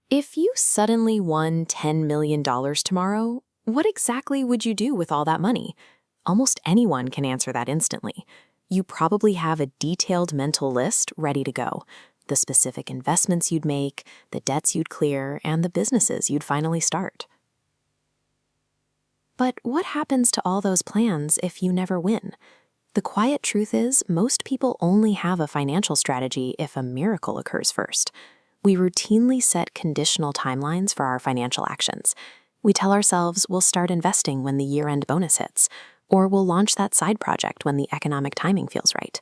If you suddenly won $10 million tomorrow, what exactly would you do with all that money? Almost anyone can answer that instantly. You probably have a detailed mental list ready to go. The specific investments you'd make, the debts you'd clear, and the businesses you'd finally start. But what happens to all those plans if you never win? The quiet truth is, most people only have a financial strategy if a miracle occurs first. We routinely set conditional timelines for our financial actions. We tell ourselves we'll start investing when the year-end bonus hits, or we'll launch that side project when the economic timing feels right.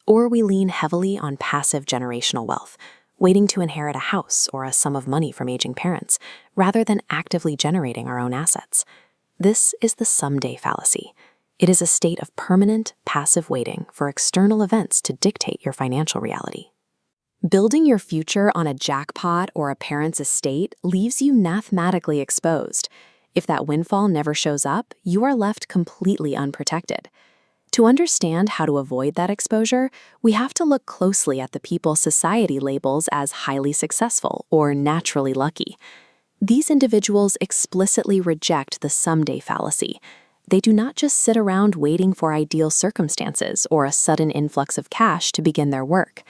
Or we lean heavily on passive generational wealth, waiting to inherit a house or a sum of money from aging parents, rather than actively generating our own assets. This is the someday fallacy. It is a state of permanent, passive waiting for external events to dictate your financial reality. Building your future on a jackpot or a parent's estate leaves you mathematically exposed. If that windfall never shows up, you are left completely unprotected. To understand how to avoid that exposure, we have to look closely at the people society labels as highly successful or naturally lucky. These individuals explicitly reject the someday fallacy. They do not just sit around waiting for ideal circumstances or a sudden influx of cash to begin their work.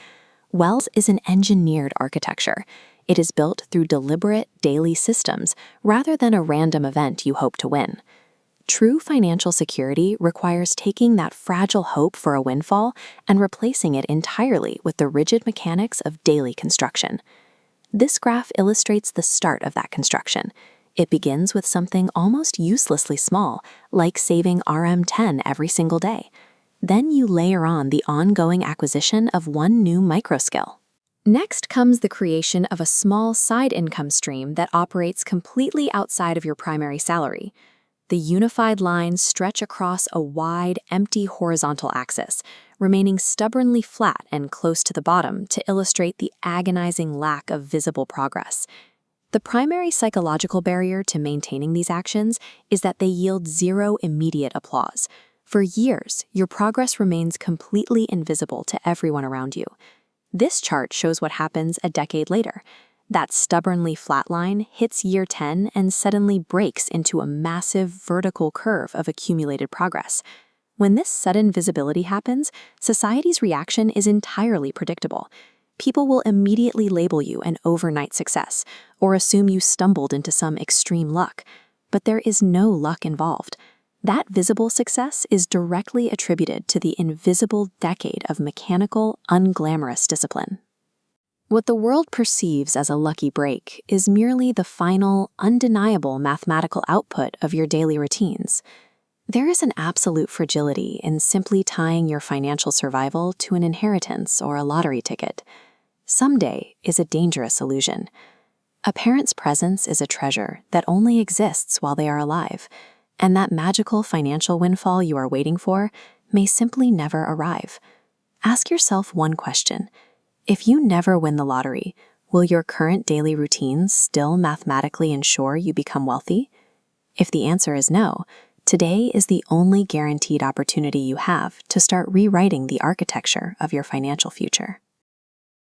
Wealth is an engineered architecture. It is built through deliberate, daily systems rather than a random event you hope to win. True financial security requires taking that fragile hope for a windfall and replacing it entirely with the rigid mechanics of daily construction. This graph illustrates the start of that construction. It begins with something almost uselessly small, like saving RM10 every single day. Then you layer on the ongoing acquisition of one new microskill. Next comes the creation of a small side income stream that operates completely outside of your primary salary. The unified lines stretch across a wide, empty horizontal axis, remaining stubbornly flat and close to the bottom to illustrate the agonizing lack of visible progress. The primary psychological barrier to maintaining these actions is that they yield zero immediate applause. For years, your progress remains completely invisible to everyone around you. This chart shows what happens a decade later. That stubbornly flat line hits year 10 and suddenly breaks into a massive vertical curve of accumulated progress. When this sudden visibility happens, society's reaction is entirely predictable. People will immediately label you an overnight success or assume you stumbled into some extreme luck. But there is no luck involved. That visible success is directly attributed to the invisible decade of mechanical, unglamorous discipline. What the world perceives as a lucky break is merely the final, undeniable mathematical output of your daily routines. There is an absolute fragility in simply tying your financial survival to an inheritance or a lottery ticket. Someday is a dangerous illusion. A parent's presence is a treasure that only exists while they are alive, and that magical financial windfall you are waiting for may simply never arrive. Ask yourself one question. If you never win the lottery, will your current daily routines still mathematically ensure you become wealthy? If the answer is no, today is the only guaranteed opportunity you have to start rewriting the architecture of your financial future.